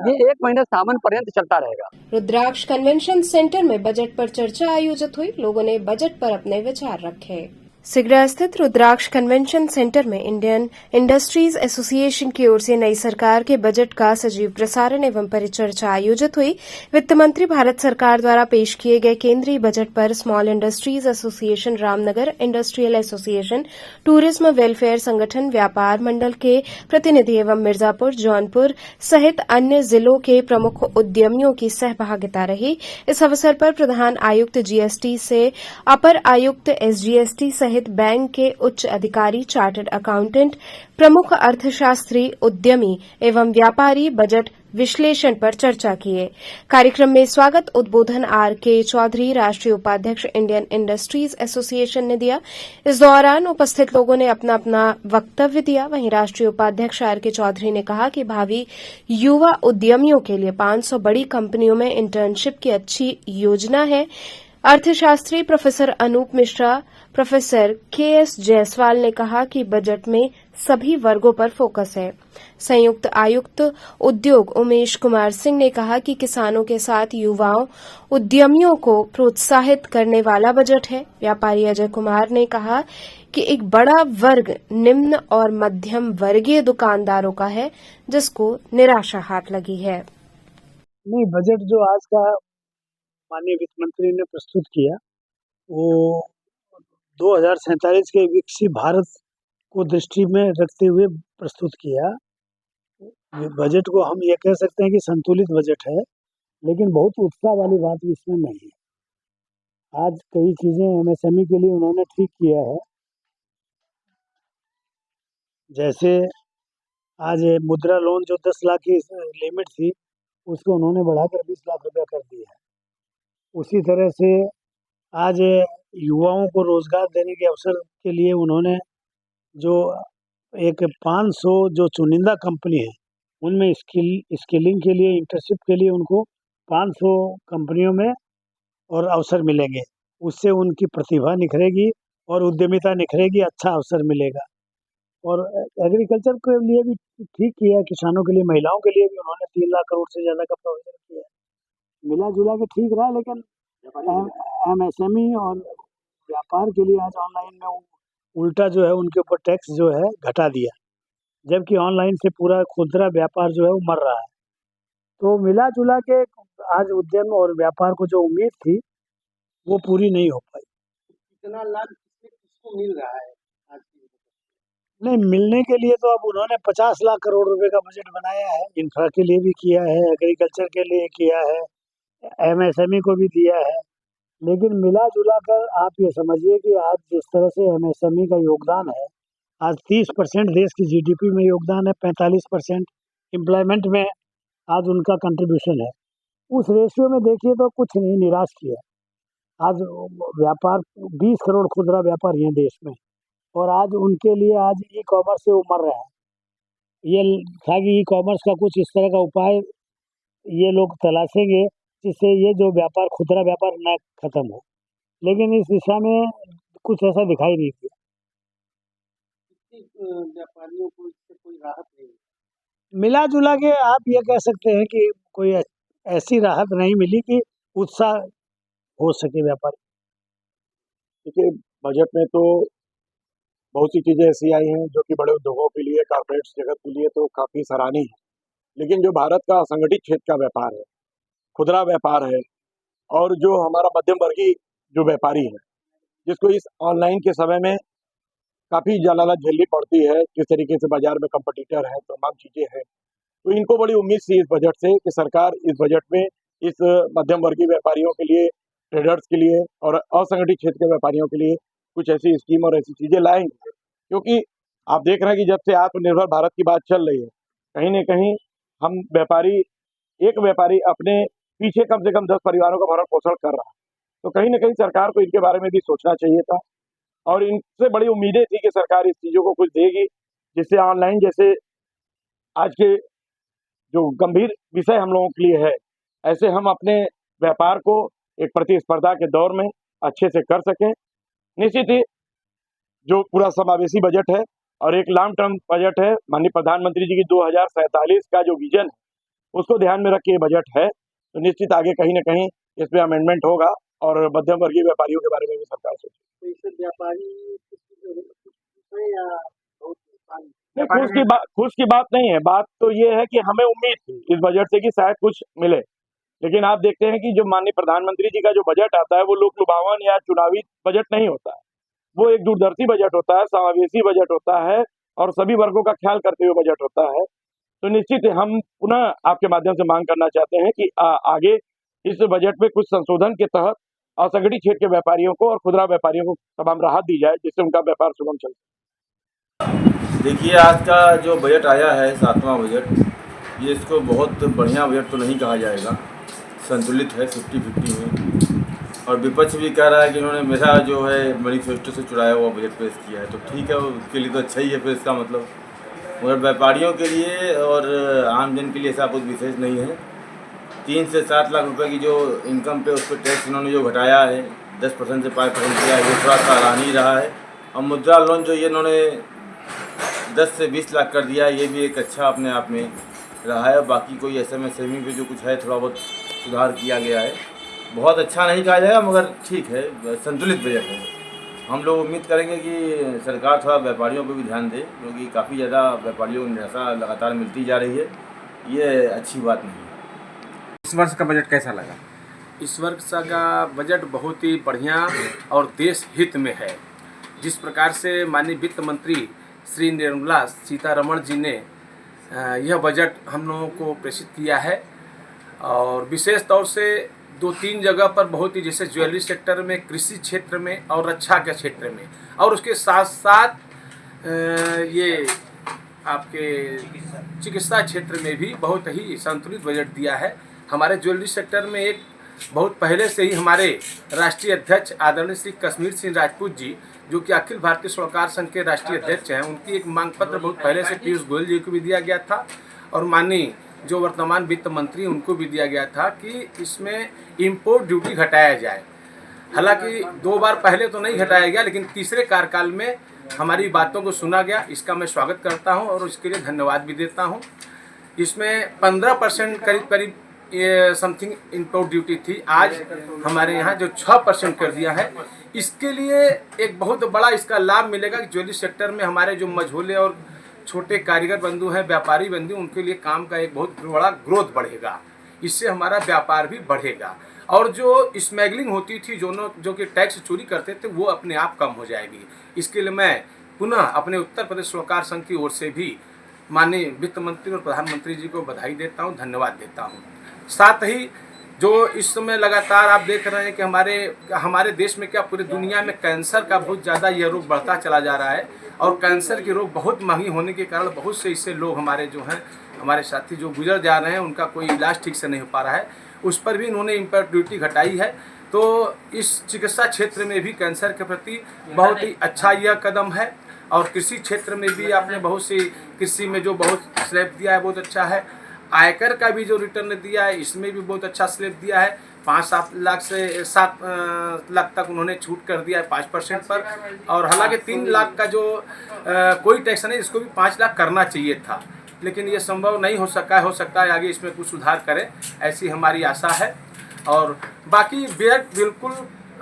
ये 1 महीने सावन पर्यंत चलता रहेगा। रुद्राक्ष कन्वेंशन सेंटर में बजट पर चर्चा आयोजित हुई। लोगों ने बजट पर अपने विचार रखे। सिगरा स्थित रुद्राक्ष कन्वेंशन सेंटर में इंडियन इंडस्ट्रीज एसोसिएशन की ओर से नई सरकार के बजट का सजीव प्रसारण एवं परिचर्चा आयोजित हुई। वित्त मंत्री भारत सरकार द्वारा पेश किए गए केंद्रीय बजट पर small industries association Ramnagar, industrial association, tourism welfare संगठन, व्यापार मंडल के प्रतिनिधि एवं मिर्जापुर, जौनपुर सहित अन्य जिलों के प्रमुख उद्यमियों की सहभागिता रही। इस अवसर पर प्रधान आयुक्त जीएसटी से अपर आयुक्त एसजीएसटी सहित बैंक के उच्च अधिकारी, चार्टर्ड अकाउंटेंट, प्रमुख अर्थशास्त्री, उद्यमी एवं व्यापारी बजट विश्लेषण पर चर्चा किए। कार्यक्रम में स्वागत उद्बोधन आर.के. चौधरी, राष्ट्रीय उपाध्यक्ष इंडियन इंडस्ट्रीज एसोसिएशन ने दिया। इस दौरान उपस्थित लोगों ने अपना अपना वक्तव्य दिया। वहीं राष्ट्रीय उपाध्यक्ष आर.के. चौधरी ने कहा कि भावी युवा उद्यमियों के लिए 500 बड़ी कंपनियों में इंटर्नशिप की अच्छी योजना है। अर्थशास्त्री professor Anup Mishra, professor K S. Jaiswal ने कहा कि बजट में सभी वर्गों पर फोकस है। संयुक्त आयुक्त उद्योग उमेश कुमार सिंह ने कहा कि किसानों के साथ युवाओं उद्यमियों को प्रोत्साहित करने वाला बजट है। व्यापारी अजय कुमार ने कहा कि एक बड़ा वर्ग निम्न और मध्यम वर्गीय दुकानदारों का है जिसको निराशा हाथ लगी है। नहीं, बजट जो आज का माननीय वित्त मंत्री ने प्रस्तुत किया वो 2047 के विकसित भारत को दृष्टि में रखते हुए प्रस्तुत किया। बजट को हम ये कह सकते हैं कि संतुलित बजट है, लेकिन बहुत उत्साह वाली बात इसमें नहीं है। आज कई चीजें एमएसएमई के लिए उन्होंने ठीक किया है। जैसे आज मुद्रा लोन जो 10 लाख की लिमिट थी उसको उन्होंने बढ़ाकर 20 लाख रुपया कर दिया है। उसी तरह से आज युवाओं को रोजगार देने के अवसर के लिए उन्होंने जो एक 500 जो चुनिंदा कंपनी है उनमें स्किलिंग के लिए, इंटर्नशिप के लिए उनको 500 कंपनियों में और अवसर मिलेंगे। उससे उनकी प्रतिभा निखरेगी और उद्यमिता निखरेगी, अच्छा अवसर मिलेगा। और एग्रीकल्चर के लिए भी ठीक किया है, किसानों के लिए, महिलाओं के लिए भी उन्होंने 3 लाख करोड़ से ज़्यादा का प्रोविज़न किया है। मिला-जुला के ठीक रहा, लेकिन एमएसएमई और व्यापार के लिए आज ऑनलाइन में उल्टा जो है उनके ऊपर टैक्स जो है घटा दिया, जबकि ऑनलाइन से पूरा खुदरा व्यापार जो है वो मर रहा है। तो मिला-जुला के आज उद्यम और व्यापार को जो उम्मीद थी, वो पूरी नहीं हो पाई। कितना लाभ किसको मिल रहा है आज की? नहीं, मिलने के लिए तो अब उन्होंने 50 लाख करोड़ रुपए का बजट बनाया है, इंफ्रा के लिए भी किया है, एग्रीकल्चर के लिए किया है, एमएसएमई को भी दिया है। लेकिन मिला-जुला कर आप ये समझिए कि आज जिस तरह से एमएसएमई का योगदान है, आज 30% देश की जीडीपी में योगदान है, 45% एम्प्लॉयमेंट में आज उनका कंट्रीब्यूशन है। उस रेशियो में देखिए तो कुछ नहीं, निराश किया। आज व्यापार 20 करोड़ खुदरा व्यापारी हैं देश में, और आज उनके लिए आज ई-कॉमर्स से वो मर रहे हैं। ये था कि ई-कॉमर्स का कुछ इस तरह का उपाय ये लोग तलाशेंगे जिससे ये जो व्यापार, खुदरा व्यापार न खत्म हो, लेकिन इस दिशा में कुछ ऐसा दिखाई नहीं दिया। व्यापारियों को इससे कोई राहत नहीं? मिला-जुला के आप ये कह सकते हैं कि कोई ऐसी राहत नहीं मिली कि उत्साह हो सके व्यापारी। देखिए, बजट में तो बहुत सी चीज़ें ऐसी आई हैं जो कि बड़े उद्योगों के लिए, कॉर्पोरेट जगत के लिए तो काफ़ी सराहनीय है। लेकिन जो भारत का असंगठित क्षेत्र का व्यापार है, खुदरा व्यापार है, और जो हमारा मध्यम वर्गीय जो व्यापारी है, जिसको इस ऑनलाइन के समय में काफ़ी जलालत झेलनी पड़ती है, किस तरीके से बाजार में कंपटीटर है, तमाम चीज़ें हैं, तो इनको बड़ी उम्मीद थी इस बजट से कि सरकार इस बजट में इस मध्यम वर्गीय व्यापारियों के लिए, ट्रेडर्स के लिए और असंगठित क्षेत्र के व्यापारियों के लिए कुछ ऐसी स्कीम और ऐसी चीज़ें लाएंगे। क्योंकि आप देख रहे हैं कि जब से आत्मनिर्भर भारत की बात चल रही है, कहीं न कहीं हम एक व्यापारी अपने पीछे कम से कम 10 परिवारों का भरण पोषण कर रहा है। तो कहीं न कहीं सरकार को इनके बारे में भी सोचना चाहिए था, और इनसे बड़ी उम्मीदें थी कि सरकार इस चीज़ों को कुछ देगी, जिससे ऑनलाइन जैसे आज के जो गंभीर विषय हम लोगों के लिए है, ऐसे हम अपने व्यापार को एक प्रतिस्पर्धा के दौर में अच्छे से कर सकें। निश्चित ही जो पूरा समावेशी बजट है और एक लॉन्ग टर्म बजट है, माननीय प्रधानमंत्री जी की 2047 का जो विजन है, उसको ध्यान में रख के ये बजट है, तो निश्चित आगे कहीं न कहीं इस पे अमेंडमेंट होगा और मध्यम वर्गीय व्यापारियों के बारे में भी सरकार सोचे। तो इससे व्यापारी या खुश की बात नहीं है। बात तो ये है कि हमें उम्मीद थी इस बजट से कि शायद कुछ मिले, लेकिन आप देखते हैं कि जो माननीय प्रधानमंत्री जी का जो बजट आता है, वो लोक लुभावन या चुनावी बजट नहीं होता है। वो एक दूरदर्शी बजट होता है, समावेशी बजट होता है, और सभी वर्गों का ख्याल करते हुए बजट होता है। तो निश्चित हम पुनः आपके माध्यम से मांग करना चाहते हैं कि आगे इस बजट में कुछ संशोधन के तहत असंगठित क्षेत्र के व्यापारियों को और खुदरा व्यापारियों को तमाम राहत दी जाए, जिससे उनका व्यापार सुगम चले। देखिए, आज का जो बजट आया है, 7वां बजट, ये इसको बहुत बढ़िया बजट तो नहीं कहा जाएगा, संतुलित है 50-50 में। और विपक्ष भी कह रहा है कि इन्होंने मेरा जो है मैनिफेस्टो से चुराया हुआ बजट पेश किया है, तो ठीक है, उसके लिए तो अच्छा ही है फिर इसका मतलब। मगर व्यापारियों के लिए और आम जन के लिए ऐसा कुछ विशेष नहीं है। 3 से 7 लाख रुपए की जो इनकम पे उस पर टैक्स इन्होंने जो घटाया है, 10% से 5% किया है, ये थोड़ा सराहनीय रहा है। और मुद्रा लोन जो ये इन्होंने 10 से 20 लाख कर दिया है, ये भी एक अच्छा अपने आप में रहा है। बाकी कोई एसएमई पे जो कुछ है, थोड़ा बहुत सुधार किया गया है। बहुत अच्छा नहीं कहा जाएगा, मगर ठीक है, संतुलित बजट है। हम लोग उम्मीद करेंगे कि सरकार थोड़ा व्यापारियों पर भी ध्यान दे, क्योंकि काफ़ी ज़्यादा व्यापारियों को निराशा लगातार मिलती जा रही है, ये अच्छी बात नहीं है। इस वर्ष का बजट कैसा लगा? इस वर्ष का बजट बहुत ही बढ़िया और देश हित में है। जिस प्रकार से माननीय वित्त मंत्री श्री निर्मला सीतारमण जी ने यह बजट हम लोगों को प्रेषित किया है, और विशेष तौर से 2-3 जगह पर बहुत ही, जैसे ज्वेलरी सेक्टर में, कृषि क्षेत्र में और रक्षा के क्षेत्र में, और उसके साथ साथ ये आपके चिकित्सा क्षेत्र में भी बहुत ही संतुलित बजट दिया है। हमारे ज्वेलरी सेक्टर में एक बहुत पहले से ही हमारे राष्ट्रीय अध्यक्ष आदरणीय श्री कश्मीर सिंह राजपूत जी, जो कि अखिल भारतीय स्वर्णकार संघ के राष्ट्रीय अध्यक्ष हैं, उनकी एक मांग पत्र बहुत पहले से पीयूष गोयल जी को भी दिया गया था, और माननीय जो वर्तमान वित्त मंत्री उनको भी दिया गया था कि इसमें इम्पोर्ट ड्यूटी घटाया जाए। हालांकि 2 बार पहले तो नहीं घटाया गया, लेकिन तीसरे कार्यकाल में हमारी बातों को सुना गया। इसका मैं स्वागत करता हूं और इसके लिए धन्यवाद भी देता हूं। इसमें 15% करीब ये समथिंग इम्पोर्ट ड्यूटी थी, आज हमारे यहाँ जो 6% कर दिया है। इसके लिए एक बहुत बड़ा इसका लाभ मिलेगा कि ज्वेलरी सेक्टर में हमारे जो मझोले और छोटे कारीगर बंधु हैं, व्यापारी बंधु, उनके लिए काम का एक बहुत बड़ा ग्रोथ बढ़ेगा। इससे हमारा व्यापार भी बढ़ेगा और जो स्मगलिंग होती थी, जो कि टैक्स चोरी करते थे, वो अपने आप कम हो जाएगी। इसके लिए मैं पुनः अपने उत्तर प्रदेश स्वकार संघ की ओर से भी माननीय वित्त मंत्री और प्रधानमंत्री जी को बधाई देता हूँ, धन्यवाद देता हूँ। साथ ही जो इस समय लगातार आप देख रहे हैं कि हमारे देश में क्या पूरी दुनिया में कैंसर का बहुत ज़्यादा यह रोग बढ़ता चला जा रहा है और कैंसर के रोग बहुत महंगी होने के कारण बहुत से इससे लोग हमारे जो हैं, हमारे साथी जो गुजर जा रहे हैं, उनका कोई इलाज ठीक से नहीं हो पा रहा है। उस पर भी इन्होंने इम्पोर्ट ड्यूटी घटाई है। तो इस चिकित्सा क्षेत्र में भी कैंसर के प्रति बहुत ही अच्छा यह कदम है और कृषि क्षेत्र में भी आपने बहुत सी कृषि में जो बहुत स्लैब दिया है, बहुत अच्छा है। आयकर का भी जो रिटर्न दिया है, इसमें भी बहुत अच्छा स्लैब दिया है। 5-7 लाख से 7 लाख तक उन्होंने छूट कर दिया है 5% पर। और हालांकि 3 लाख का जो कोई टैक्स नहीं, इसको भी 5 लाख करना चाहिए था, लेकिन ये संभव नहीं हो सकता है आगे इसमें कुछ सुधार करें, ऐसी हमारी आशा है। और बाकी बजट बिल्कुल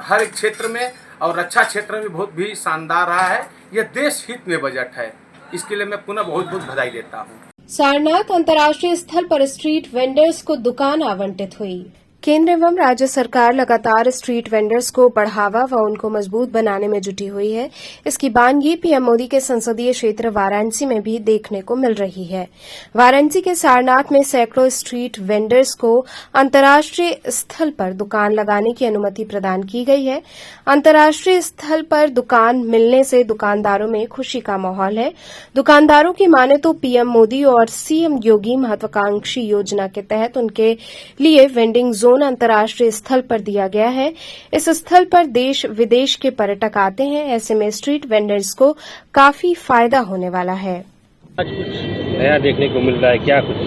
हर एक क्षेत्र में और रक्षा क्षेत्र में बहुत भी शानदार रहा है। यह देश हित में बजट है, इसके लिए मैं पुनः बहुत बहुत बधाई देता हूँ। सारनाथ अंतर्राष्ट्रीय स्थल पर स्ट्रीट वेंडर्स को दुकान आवंटित हुई। केंद्र एवं राज्य सरकार लगातार स्ट्रीट वेंडर्स को बढ़ावा व उनको मजबूत बनाने में जुटी हुई है। इसकी बानगी पीएम मोदी के संसदीय क्षेत्र वाराणसी में भी देखने को मिल रही है। वाराणसी के सारनाथ में सैकड़ों स्ट्रीट वेंडर्स को अंतर्राष्ट्रीय स्थल पर दुकान लगाने की अनुमति प्रदान की गई है। अंतर्राष्ट्रीय स्थल पर दुकान मिलने से दुकानदारों में खुशी का माहौल है। दुकानदारों की माने तो पीएम मोदी और सीएम योगी महत्वाकांक्षी योजना के तहत उनके लिए वेंडिंग जोन अंतर्राष्ट्रीय स्थल पर दिया गया है। इस स्थल पर देश विदेश के पर्यटक आते हैं। ऐसे में स्ट्रीट वेंडर्स को काफी फायदा होने वाला है। आज कुछ नया देखने को मिल रहा है, क्या कुछ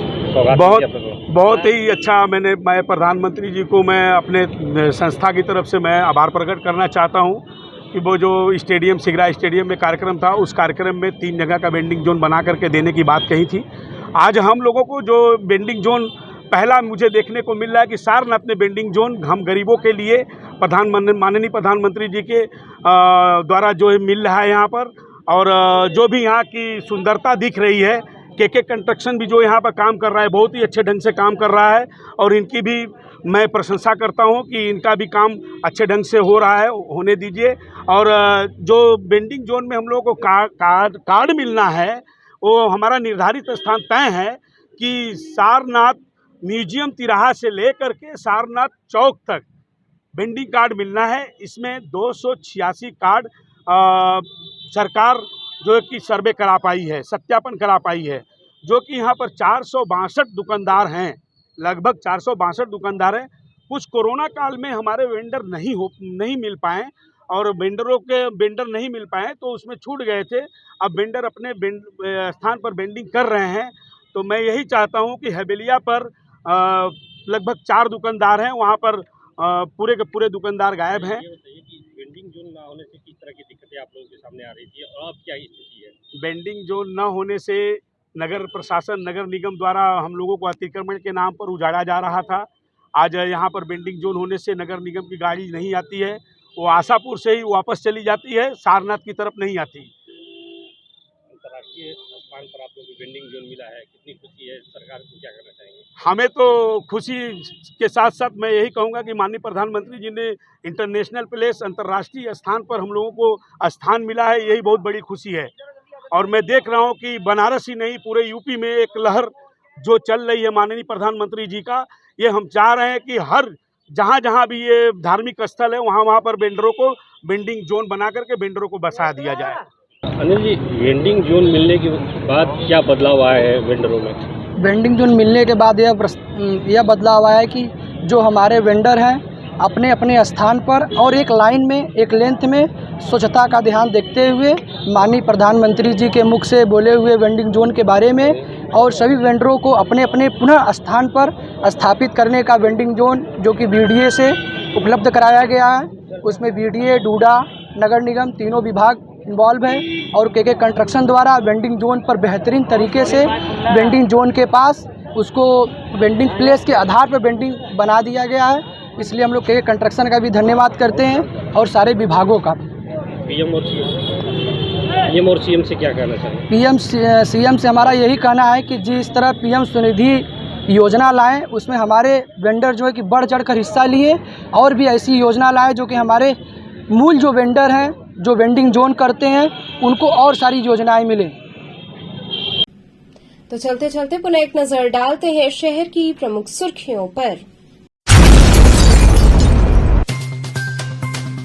बहुत ही अच्छा। मैं प्रधानमंत्री जी को मैं अपने संस्था की तरफ से मैं आभार प्रकट करना चाहता हूं कि वो जो स्टेडियम सिगरा स्टेडियम में कार्यक्रम था, उस कार्यक्रम में 3 जगह का वेंडिंग जोन बना करके देने की बात कही थी। आज हम लोगों को जो वेंडिंग जोन पहला मुझे देखने को मिल रहा है कि सारनाथ में वेंडिंग जोन हम गरीबों के लिए माननीय प्रधानमंत्री जी के द्वारा जो है मिल रहा है यहाँ पर। और जो भी यहाँ की सुंदरता दिख रही है, के कंस्ट्रक्शन भी जो यहाँ पर काम कर रहा है, बहुत ही अच्छे ढंग से काम कर रहा है और इनकी भी मैं प्रशंसा करता हूँ कि इनका भी काम अच्छे ढंग से हो रहा है, होने दीजिए। और जो वेंडिंग जोन में हम लोगों को कार्ड मिलना है, वो हमारा निर्धारित स्थान तय है कि सारनाथ म्यूजियम तिराहा से लेकर के सारनाथ चौक तक वेंडिंग कार्ड मिलना है। इसमें 286 कार्ड सरकार जो कि सर्वे करा पाई है, सत्यापन करा पाई है, जो कि यहाँ पर 462 दुकानदार हैं, लगभग 462 दुकानदार हैं। कुछ कोरोना काल में हमारे वेंडर नहीं मिल पाए और वेंडर नहीं मिल पाए तो उसमें छूट गए थे। अब वेंडर अपने स्थान पर वेंडिंग कर रहे हैं। तो मैं यही चाहता हूँ कि हवेलिया पर लगभग 4 दुकानदार हैं, वहाँ पर पूरे के पूरे दुकानदार गायब हैं। वेंडिंग जोन ना होने से किस तरह की दिक्कतें आप लोगों के सामने आ रही थी और अब क्या स्थिति है? वेंडिंग जोन न होने से नगर प्रशासन, नगर निगम द्वारा हम लोगों को अतिक्रमण के नाम पर उजाड़ा जा रहा था। आज यहाँ पर वेंडिंग जोन होने से नगर निगम की गाड़ी नहीं आती है, वो आशापुर से ही वापस चली जाती है, सारनाथ की तरफ नहीं आती। अंतर्राष्ट्रीय स्थान पर आप लोगों को वेंडिंग जोन मिला है, कितनी खुशी है, सरकार को क्या करना चाहेंगे? हमें तो खुशी के साथ साथ मैं यही कहूँगा कि माननीय प्रधानमंत्री जी ने इंटरनेशनल प्लेस, अंतर्राष्ट्रीय स्थान पर हम लोगों को स्थान मिला है, यही बहुत बड़ी खुशी है। और मैं देख रहा हूँ कि बनारस ही नहीं, पूरे यूपी में एक लहर जो चल रही है माननीय प्रधानमंत्री जी का, ये हम चाह रहे हैं कि हर जहाँ भी ये धार्मिक स्थल है वहाँ पर वेंडरों को वेंडिंग जोन बना करके वेंडरों को बसा दिया जाए। अनिल जी, वेंडिंग जोन मिलने के बाद क्या बदलाव आया है वेंडरों में? वेंडिंग जोन मिलने के बाद यह बदलाव आया कि जो हमारे वेंडर हैं अपने अपने स्थान पर और एक लाइन में, एक लेंथ में स्वच्छता का ध्यान देखते हुए माननीय प्रधानमंत्री जी के मुख से बोले हुए वेंडिंग जोन के बारे में और सभी वेंडरों को अपने अपने पुनः स्थान पर स्थापित करने का वेंडिंग जोन जो कि बीडीए से उपलब्ध कराया गया है। उसमें बीडीए, डूडा, नगर निगम तीनों विभाग इन्वॉल्व है और केके कंस्ट्रक्शन द्वारा वेंडिंग जोन पर बेहतरीन तरीके से वेंडिंग जोन के पास उसको वेंडिंग प्लेस के आधार पर वेंडिंग बना दिया गया है। इसलिए हम लोग केके कंस्ट्रक्शन का भी धन्यवाद करते हैं और सारे विभागों का। पीएम और सीएम से क्या कहना चाहिए? पीएम सीएम से हमारा यही कहना है कि जिस तरह पीएम स्वनिधि योजना लाएं उसमें हमारे वेंडर जो है कि बढ़ चढ़कर हिस्सा लिए और भी ऐसी योजना लाएं जो कि हमारे मूल जो वेंडर हैं जो वेंडिंग जोन करते हैं उनको और सारी योजनाएं मिलें। तो चलते चलते पुनः एक नजर डालते हैं शहर की प्रमुख सुर्खियों पर।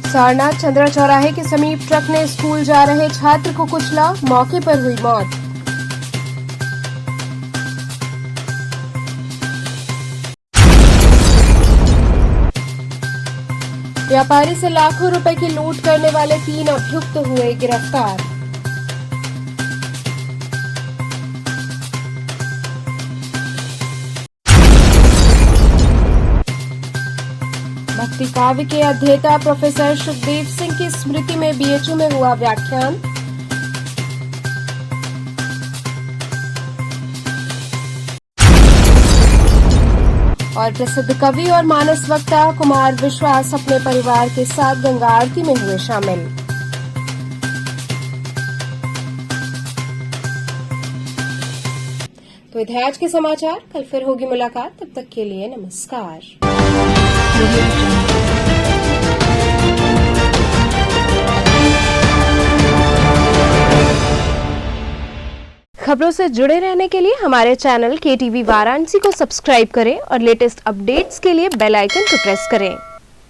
सारनाथ चंद्रा चौराहे के समीप ट्रक ने स्कूल जा रहे छात्र को कुचला, मौके पर हुई मौत। व्यापारी से लाखों रुपए की लूट करने वाले 3 अभियुक्त हुए गिरफ्तार। भक्ति काव्य के अध्येता प्रोफेसर सुखदेव सिंह की स्मृति में बीएचयू में हुआ व्याख्यान। और प्रसिद्ध कवि और मानस वक्ता कुमार विश्वास अपने परिवार के साथ गंगा आरती में हुए शामिल। तो थे आज के समाचार, कल फिर होगी मुलाकात, तब तक के लिए नमस्कार। खबरों से जुड़े रहने के लिए हमारे चैनल KTV वाराणसी को सब्सक्राइब करें और लेटेस्ट अपडेट्स के लिए बेल आइकन को प्रेस करें।